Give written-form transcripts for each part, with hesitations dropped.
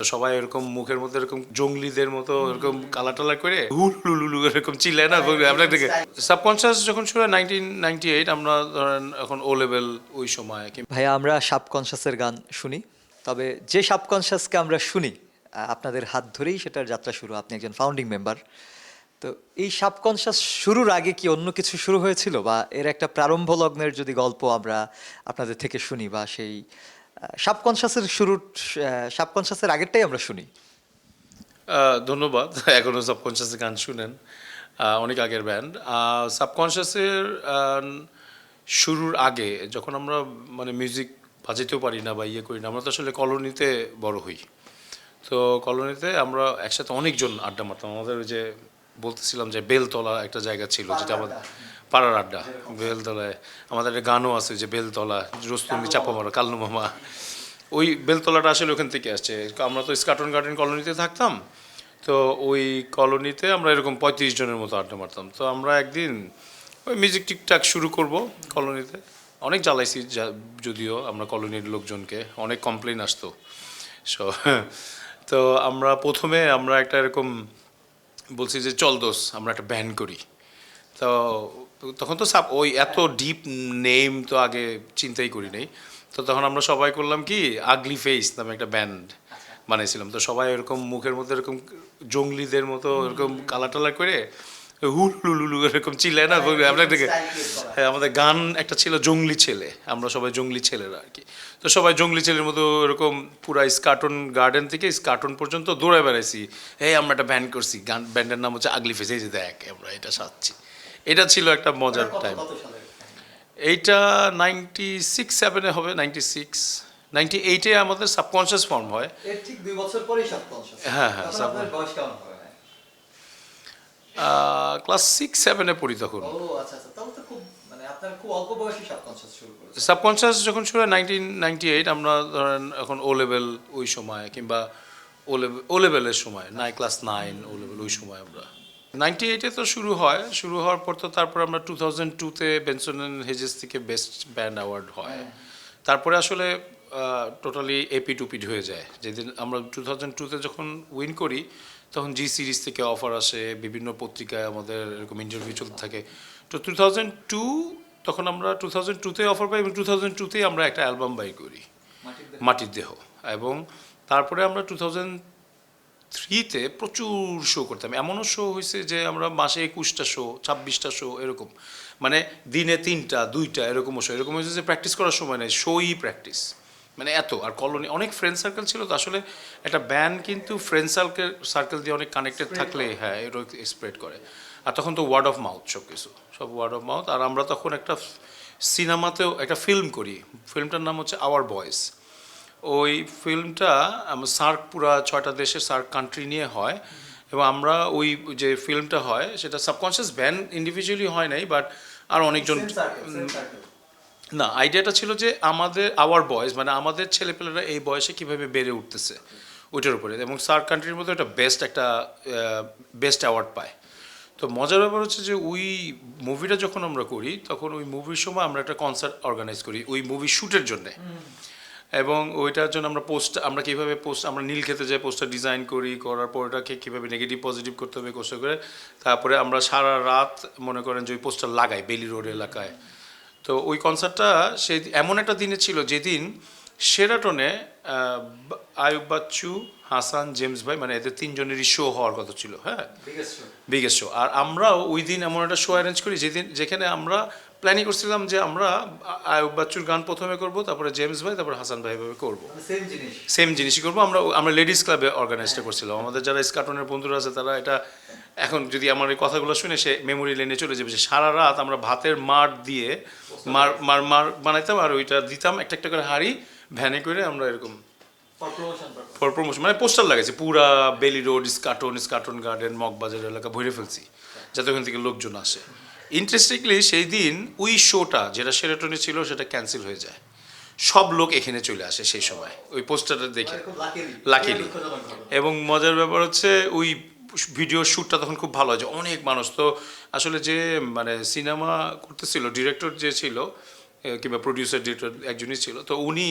সবাই এরকম মুখের মধ্যে এরকম জঙ্গলিদের মতো এরকম কালা টালা করে হুলুলুলু এরকম চিল্লায় না আপনার দিকে সাবকনশিয়াস যখন ছিল 1998 আমরা ধরেন এখন ও লেভেল ওই সময় ভাইয়া আমরা সাবকনশাসের গান শুনি, তবে যে সাবকনশাসকে আমরা শুনি আপনাদের হাত ধরেই সেটার যাত্রা শুরু। আপনি একজন ফাউন্ডিং মেম্বার, তো এই সাবকনশাস শুরুর আগে কি অন্য কিছু শুরু হয়েছিল, বা এর একটা প্রারম্ভ লগ্নের যদি গল্প আমরা আপনাদের থেকে শুনি, বা সেই সাবকনশাসের শুরুর সাবকনশাসের আগেরটাই আমরা শুনি। ধন্যবাদ। এখনও সাবকনশিয়াসের গান শুনেন, অনেক আগের ব্যান্ড। সাবকনশিয়াসের শুরুর আগে যখন আমরা মানে মিউজিক বাজাতেও পারি না বা ইয়ে করি না, আমরা তো আসলে কলোনিতে বড় হই। তো কলোনিতে আমরা একসাথে অনেকজন আড্ডা মারতাম। আমাদের ওই যে বলতেছিলাম যে বেলতলা একটা জায়গা ছিল, যেটা আমাদের পাড়ার আড্ডা। বেলতলায় আমাদের একটা গানও আছে যে বেলতলা রোস্তমি চাপা মারা কালনু মামা, ওই বেলতলাটা আসলে ওখান থেকে আসছে। আমরা তো স্কাটন গার্ডেন কলোনিতে থাকতাম, তো ওই কলোনিতে আমরা এরকম 35 জনের মতো আড্ডা মারতাম। তো আমরা একদিন ওই মিউজিক ঠিকঠাক শুরু করব কলোনিতে, অনেক জ্বালাইছি যদিও আমরা কলোনির লোকজনকে, অনেক কমপ্লেন আসতো। সো তো আমরা একটা এরকম বলছি যে চল দোস আমরা একটা ব্যান্ড করি। তো তখন তো ওই এত ডিপ নেম তো আগে চিন্তাই করি নাই। তো তখন আমরা সবাই করলাম কি, আগলি ফেস নামে একটা ব্যান্ড বানাইছিলাম। তো সবাই এরকম মুখের মধ্যে এরকম জঙ্গলিদের মতো এরকম কালা টালা করে হুলুলুলু এরকম চিল্লায় না আপনার দিকে। হ্যাঁ, আমাদের গান একটা ছিল জঙ্গলি ছেলে, আমরা সবাই জঙ্গলি ছেলেরা আর কি। তো সবাই জঙ্গলি ছেলের মতো এরকম পুরা স্কাটন গার্ডেন থেকে স্কাটন পর্যন্ত দৌড়ে বেড়াইছি। এই আমরা একটা ব্যান্ড করছি, গান ব্যান্ডের নাম হচ্ছে আগলি ফেস। এই যে দেখ আমরা এটা সাজছি। এটা ছিল একটা মজার টাইম। এইটা 96-7 হবে, 96-98 আমাদের সাবকনশিয়াস ফর্ম হয়। এর ঠিক 2 বছর পরেই সাবকনশাস। হ্যাঁ হ্যাঁ, তখন আপনার বয়স কেমন হবে? ক্লাস 6-7 পড়ি তখন। ও আচ্ছা আচ্ছা, তাহলে তো খুব মানে আপনার খুব অল্প বয়সে সাবকনশাস শুরু করেছেন। সাবকনশিয়াস যখন ছিল 1998 আমরা ধরেন এখন ও লেভেল ওই সময়, কিংবা ও লেভেলের সময়, ক্লাস 9 ও লেভেল ওই সময় আমরা 98-এ তো শুরু হয়। শুরু হওয়ার পর তো তারপর আমরা 2002-তে বেনসন অ্যান্ড হেজেস থেকে বেস্ট ব্যান্ড অ্যাওয়ার্ড হয়। তারপরে আসলে টোটালি এপিট হয়ে যায়। যেদিন আমরা 2002-তে যখন উইন করি, তখন জি সিরিজ থেকে অফার আসে, বিভিন্ন পত্রিকায় আমাদের এরকম ইন্টারভিউ চলতে থাকে। তো 2002 তখন আমরা 2002-তে অফার পাই, এবং 2002-তেই আমরা একটা অ্যালবাম বাই করি, মাটির দেহ। এবং তারপরে আমরা 2003-তে প্রচুর শো করতাম। এমনও শো হয়েছে যে আমরা মাসে 21টা শো, 26টা শো এরকম, মানে দিনে 3টা 2টা এরকমও শো। এরকম হয়েছে যে প্র্যাকটিস করার সময় নেই, শোই প্র্যাকটিস, মানে এত। আর কলোনি অনেক ফ্রেন্ড সার্কেল ছিল, তো আসলে একটা ব্যান্ড কিন্তু ফ্রেন্ড সার্কেল দিয়ে অনেক কানেক্টেড থাকলে হ্যাঁ এটা স্প্রেড করে। আর তখন তো ওয়ার্ড অফ মাউথ সব কিছু, সব ওয়ার্ড অফ মাউথ। আর আমরা তখন একটা সিনেমাতেও একটা ফিল্ম করি, ফিল্মটার নাম হচ্ছে আওয়ার বয়েস। ওই ফিল্মটা সার্ক পুরা 6টা দেশের সার্ক কান্ট্রি নিয়ে হয়। এবং আমরা ওই যে ফিল্মটা হয় সেটা সাবকনশিয়াস ব্যান্ড ইন্ডিভিজুয়ালি হয় নাই, বাট আর অনেকজন। না, আইডিয়াটা ছিল যে আমাদের আওয়ার বয়েস মানে আমাদের ছেলেপেলেরা এই বয়সে কীভাবে বেড়ে উঠতেছে ওইটার উপরে। এবং সার্ক কান্ট্রির মধ্যে একটা বেস্ট অ্যাওয়ার্ড পায়। তো মজার ব্যাপার হচ্ছে যে ওই মুভিটা যখন আমরা করি, তখন ওই মুভির সময় আমরা একটা কনসার্ট অর্গানাইজ করি ওই মুভি শ্যুটের জন্যে। এবং ওইটার জন্য আমরা কীভাবে আমরা নীল খেতে যাই, পোস্টার ডিজাইন করার পর ওটাকে কীভাবে নেগেটিভ পজিটিভ করতে হবে কষ্ট করে, তারপরে আমরা সারা রাত মনে করেন যে ওই পোস্টার লাগাই বেলি রোড এলাকায়। তো ওই কনসার্টটা সেই এমন একটা দিনে ছিল যেদিন শেরাটনে আয়ুব বাচ্চু, হাসান, জেমস ভাই, মানে এদের 3জনেরই শো হওয়ার কথা ছিল। হ্যাঁ, বিগেস্ট শো। আর আমরাও ওই দিন এমন একটা শো অ্যারেঞ্জ করি যেখানে আমরা প্ল্যানিং করছিলাম যে আমরা আয়ুব বাচ্চুর গান প্রথমে করব, তারপরে জেমস ভাই, তারপরে হাসান ভাই ভাবে করবো, সেম জিনিসই করবো। আমরা লেডিস ক্লাবে অর্গানাইজটা করছিলাম। আমাদের যারা স্কাটনের বন্ধুরা আছে তারা এটা এখন যদি আমার এই কথাগুলো শুনে সে মেমোরি লেনে চলে যাবে যে সারা রাত আমরা ভাতের মার দিয়ে মার বানাইতাম, আর ওইটা দিতাম একটা একটা করে হাড়ি ভ্যানে করে। আমরা এরকম ফর প্রমোশন মানে পোস্টার লাগাইছি পুরা বেলি রোড, স্কাটন গার্ডেন, মগবাজার এলাকা ভরে ফেলছি, যাতে ওখান থেকে লোকজন আসে। ইন্টারেস্টিংলি সেই দিন ওই শোটা যেটা শেরাটনে ছিল সেটা ক্যান্সেল হয়ে যায়। সব লোক এখানে চলে আসে সেই সময় ওই পোস্টারটা দেখে, লাকিলি। এবং মজার ব্যাপার হচ্ছে ওই ভিডিও শ্যুটটা তখন খুব ভালো হয়, যে অনেক মানুষ। তো আসলে যে মানে সিনেমা করতেছিল ডিরেক্টর যে ছিল, কিংবা প্রডিউসার ডিরেক্টর একজনই ছিল, তো উনি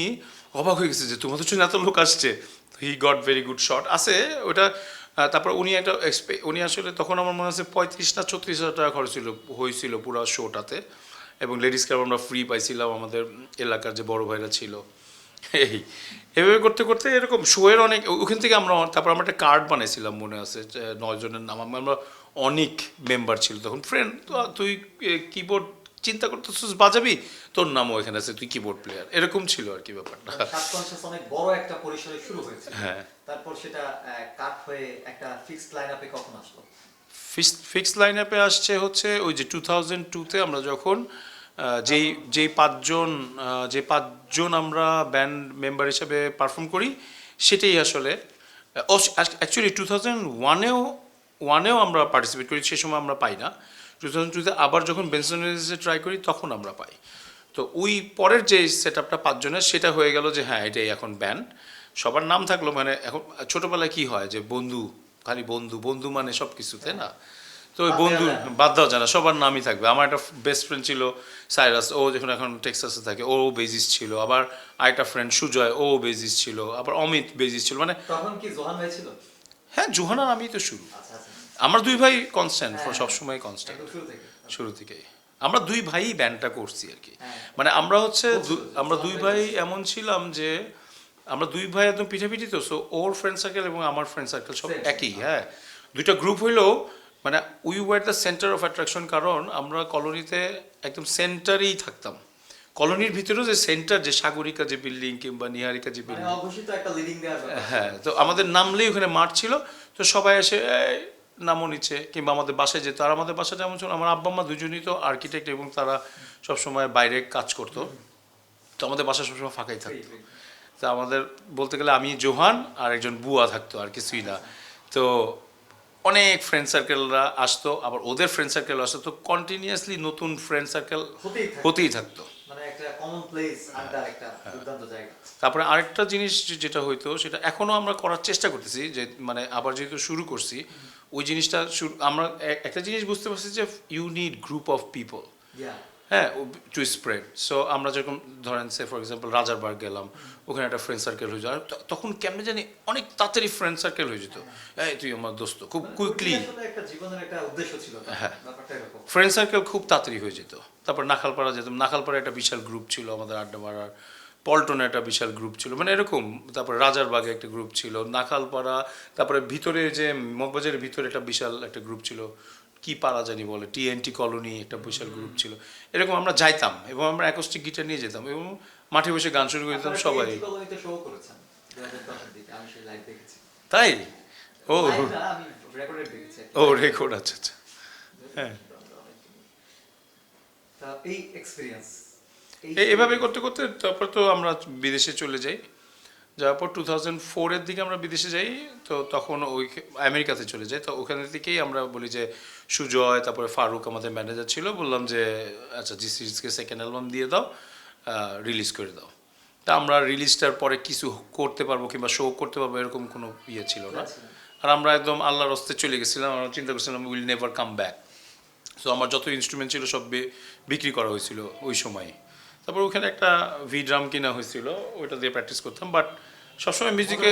অবাক হয়ে গেছে যে তোমাদের জন্য এত লোক আসছে। তো he got very good shot আছে ওটা। তারপর উনি একটা উনি আসলে তখন আমার মনে আছে 35 না 36 হাজার টাকা খরচ হয়েছিল পুরো শোটাতে, এবং লেডিস ক্লাব আমরা ফ্রি পাইছিলাম, আমাদের এলাকার যে বড় ভাইরা ছিল। এই এভাবে করতে করতে এরকম শোয়ের অনেক, ওখান থেকে আমরা তারপর আমরা একটা কার্ড বানাইছিলাম মনে আছে, যে 9 জনের নাম, আমরা অনেক মেম্বার ছিল তখন ফ্রেন্ড। তো তুই কিবোর্ড চিন্তা করতেছিস বাজাবি, তোর নামও এখানে আছে, তুই কিবোর্ড প্লেয়ার, এরকম ছিল আর কি ব্যাপারটা। সাবকনশাস অনেক বড় একটা পরিসরে শুরু হয়েছে, হ্যাঁ। তারপর সেটা কাট হয়ে একটা ফিক্সড লাইনআপে কখন আসলো? ফিক্সড লাইন আপে আসছে হচ্ছে ওই যে 2002-তে আমরা যখন যে পাঁচজন আমরা ব্যান্ড মেম্বার হিসেবে পারফর্ম করি, সেটাই আসলে অ্যাকচুয়ালি 2001-এও আমরা পার্টিসিপেট করি, সে সময় আমরা পাই না। 2002-তে আবার যখন বেনসনে ট্রাই করি তখন আমরা পাই। তো ওই পরের যে সেট আপটা 5 জনের, সেটা হয়ে গেল যে হ্যাঁ এটাই এখন ব্যান্ড, সবার নাম থাকলো। মানে এখন ছোটবেলায় কি হয় যে বন্ধু, খালি বন্ধু বন্ধু মানে সব কিছু, তাই না? তো ওই বন্ধু বাদ দেওয়া যায় না, সবার নামই থাকবে। আমার একটা বেস্ট ফ্রেন্ড ছিল সাইরাস, ও যখন এখন টেক্সাসে থাকে, ও বেজিস ছিল। আবার আরেকটা ফ্রেন্ড সুজয়, ও বেজিস ছিল। আবার অমিত বেজিস ছিল। মানে তখন কি জোহান ভাই ছিল? হ্যাঁ, জোহানা আমি তো শুরু। আচ্ছা আচ্ছা, আমরা দুই ভাই কনস্ট্যান্ট, হ্যাঁ, সবসময় কনস্ট্যান্ট, একদম শুরু থেকে। শুরু থেকেই আমরা দুই ভাই ব্যান্ডটা করছি আর কি। হ্যাঁ। মানে আমরা হচ্ছে আমরা দুই জোহান ভাই ভাই এমন ছিলাম যে আমরা দুই ভাই একদম পিঠাপিঠি, তো সো ওর ফ্রেন্ড সার্কেল এবং আমার ফ্রেন্ড সার্কেল সব Same, একই। same. হ্যাঁ, দুইটা গ্রুপ হইলেও মানে we were the centre of attraction, কারণ আমরা কলোনিতে একদম সেন্টারেই থাকতাম। কলোনির ভিতরেও যে সেন্টার, যে সাগরিকা যে বিল্ডিং কিংবা নিহারিকা যে মানে বিল্ডিং, অঘোষিত একটা লিডিং দেওয়ার ব্যাপার। হ্যাঁ, তো আমাদের নামলেই ওখানে মাঠ ছিল, তো সবাই এসে এই নামও নিচে, কিংবা আমাদের বাসায় যেত। আর আমাদের বাসা যেমন ছিল, আমার আব্বা আম্মা দুজনই তো আর্কিটেক্ট, এবং তারা সবসময় বাইরে কাজ করতো, তো আমাদের বাসা সবসময় ফাঁকাই থাকতো। তো আমাদের বলতে গেলে আমি, জোহান আর একজন বুয়া থাকতো, আর কিছুই না। তো অনেক ফ্রেন্ড সার্কেলরা আসতো, আবার ওদের ফ্রেন্ড সার্কেল আসতো, তো কন্টিনিউয়াসলি নতুন ফ্রেন্ড সার্কেল হতেই থাকতো। মানে একটা কমন প্লেস, আড্ডার একটা দুর্দান্ত জায়গা। তারপরে আরেকটা জিনিস যেটা হইতো, সেটা এখনো আমরা করার চেষ্টা করতেছি, যে মানে আবার যেহেতু শুরু করছি ওই জিনিসটা আমরা একটা জিনিস বুঝতে পারছি যে you need group of people, হ্যাঁ, টু স্প্রেড। সো আমরা যেরকম ধরেন সে ফর এক্সাম্পল রাজারবাগ গেলাম, ওখানে একটা ফ্রেন্ড সার্কেল হয়ে যায়, আর তখন কেমনে জানি অনেক তাড়াতাড়ি ফ্রেন্ড সার্কেল হয়ে যেত। এই তুই আমার দোস্ত, খুব কুইকলি একটা জীবনের একটা উদ্দেশ্য ছিল, হ্যাঁ, ব্যাপারটা এরকম। ফ্রেন্ড সার্কেল খুব তাড়াতাড়ি হয়ে যেত। তারপর নাখালপাড়া যেতাম, নাখালপাড়া একটা বিশাল গ্রুপ ছিল আমাদের আড্ডা মারার, পল্টনে একটা বিশাল গ্রুপ ছিল, মানে এরকম। তারপরে রাজারবাগে একটা গ্রুপ ছিল, নাখালপাড়া, তারপরে ভিতরে যে মগবাজারের ভিতরে একটা বিশাল একটা গ্রুপ ছিল, কি পাড়া জানি বলে, টিএনটি কলোনি একটা বিশাল গ্রুপ ছিল। এরকম আমরা যাইতাম, এবং আমরা অ্যাকোস্টিক গিটার নিয়ে যেতাম, এবং মাঠে বসে গান শুরু করে দিতাম সবাই। কলোনিতে শো করেছেন 2010 এর দিকে, আমি সেই লাইভ দেখেছি। তাই? ও Live না, আমি রেকর্ডেড দেখেছি। ও রেকর্ড, আচ্ছা আচ্ছা। হ্যাঁ, তা এই এক্সপেরিয়েন্স এভাবে করতে করতে তারপর তো আমরা বিদেশে চলে যাই। যাওয়ার পর 2004-এর দিকে আমরা বিদেশে যাই, তো তখন ওই আমেরিকাতে চলে যাই। তো ওখান থেকেই আমরা বলি যে সুজয়, তারপরে ফারুক আমাদের ম্যানেজার ছিল, বললাম যে আচ্ছা জি সিরিজকে সেকেন্ড অ্যালবাম দিয়ে দাও, রিলিজ করে দাও। তা আমরা রিলিজটার পরে কিছু করতে পারবো কিংবা শো করতে পারবো এরকম কোনো ইয়ে ছিল না। আর আমরা একদম আল্লাহর হস্তে চলে গেছিলাম, আমরা চিন্তা করছিলাম will never come back. So আমার যত ইনস্ট্রুমেন্ট ছিল সব বিক্রি করা হয়েছিল ওই সময়। তারপর ওখানে একটা ভি ড্রাম কিনা হয়েছিল, ওইটা দিয়ে প্র্যাকটিস করতাম, বাট সবসময় মিউজিকে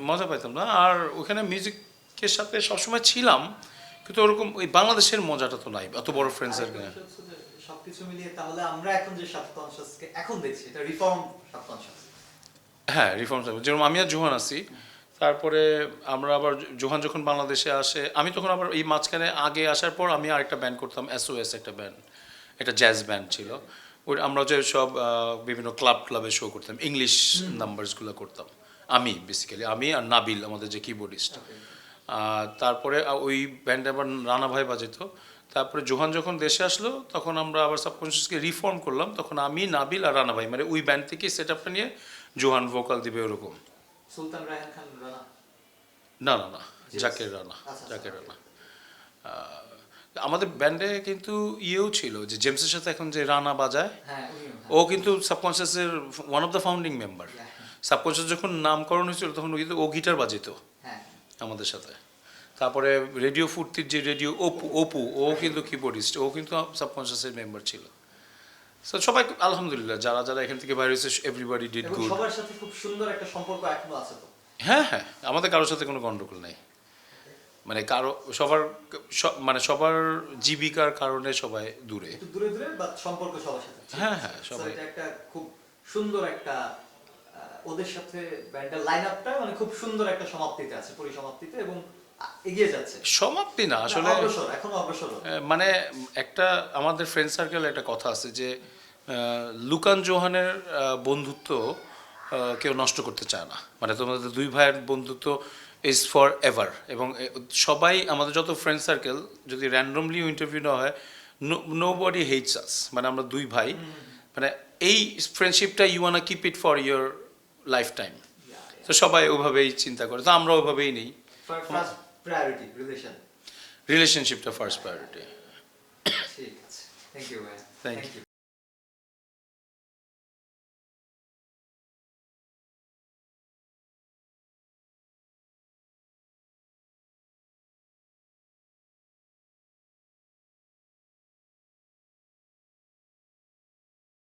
মজা পাইতাম না। আর ওখানে মিউজিকের সাথে সবসময় ছিলাম, কিন্তু ওরকম ওই বাংলাদেশের মজাটা তো নাই, এত বড় ফ্রেন্ড সার্কেল। সবকিছু মিলিয়ে তাহলে আমরা এখন যে সাবকনশাসকে এখন দেখছি, এটা রিফর্ম সাবকনশাস। হ্যাঁ, রিফর্ম সার্কেল, যেরকম আমি আর জোহান আছি। তারপরে আমরা আবার জোহান যখন বাংলাদেশে আসে, আমি তখন আবার এই মাঝখানে আগে আসার পর আমি আরেকটা ব্যান্ড করতাম, SOS একটা ব্যান্ড, একটা জ্যাজ ব্যান্ড ছিল। ওই আমরা যে সব বিভিন্ন ক্লাবে শো করতাম, ইংলিশ নাম্বারসগুলো করতাম আমি, বেসিক্যালি আমি আর নাবিল আমাদের যে কিবোর্ডিস্ট। তারপরে ওই ব্যান্ডে আবার রানা ভাই বাজিত। তারপরে জোহান যখন দেশে আসলো, তখন আমরা আবার সাবকনশাসকে রিফর্ম করলাম, তখন আমি, নাবিল আর রানা ভাই, মানে ওই ব্যান্ড থেকে সেট আপটা নিয়ে জোহান ভোকাল দিবে ওরকম। সুলতান রায়হান খান রানা? না না না, জাকের রানা, জাকের রানা। আমাদের ব্যান্ডে কিন্তু ইয়েও ছিল, যে জেমসের সাথে এখন যে রানা বাজায়, ও কিন্তু সাবকনশাসের one of the founding member. Subconscious যখন নামকরণ হয়েছিল তখন কিন্তু ও গিটার বাজিত আমাদের সাথে। তারপরে রেডিও ফুর্তির যে রেডিও অপু, ও কিন্তু কিবোর্ডিস্ট, ও কিন্তু সাবকনশাসের মেম্বার ছিল। সো সবাই আলহামদুলিল্লাহ, যারা যারা এখান থেকে বাইরে হয়েছে, এভরিবডি ডিড গুড। সবার সাথে খুব সুন্দর একটা সম্পর্ক এখনো আছে তো? হ্যাঁ হ্যাঁ, আমাদের কারোর সাথে কোনো গন্ডগোল নেই, মানে কারো মানে সবার জীবিকার কারণে সবাই দূরে। একটু দূরে দূরে বা সম্পর্ক সবার সাথে। হ্যাঁ হ্যাঁ, সবাই। এটা একটা খুব সুন্দর একটা ওদের সাথে ব্যান্ডের লাইন আপটা মানে খুব সুন্দর একটা সমাপ্তিতে আছে, পরিসমাপ্তিতে, এবং এগিয়ে যাচ্ছে। সমাপ্তি না আসলে, অগ্রসর, এখনো অগ্রসর। মানে একটা আমাদের ফ্রেন্ড সার্কেলে একটা কথা আছে যে লুকান জোহানের বন্ধুত্ব কেউ নষ্ট করতে চায় না, মানে তোমাদের দুই ভাইয়ের বন্ধুত্ব ইজ ফর এভার। এবং সবাই আমাদের যত ফ্রেন্ড সার্কেল, যদি র্যান্ডমলি ইন্টারভিউ না হয়, নো বডি হেটস আস, মানে আমরা দুই ভাই, মানে এই ফ্রেন্ডশিপটা you wanna keep it for your lifetime. তো সবাই ওইভাবেই চিন্তা করে, তো আমরা ওইভাবেই নেই, ফার্স্ট প্রায়োরিটি রিলেশন। রিলেশনশিপটা ফার্স্ট প্রায়োরিটি। ঠিক আছে, থ্যাংক ইউ ভাই। Thank you.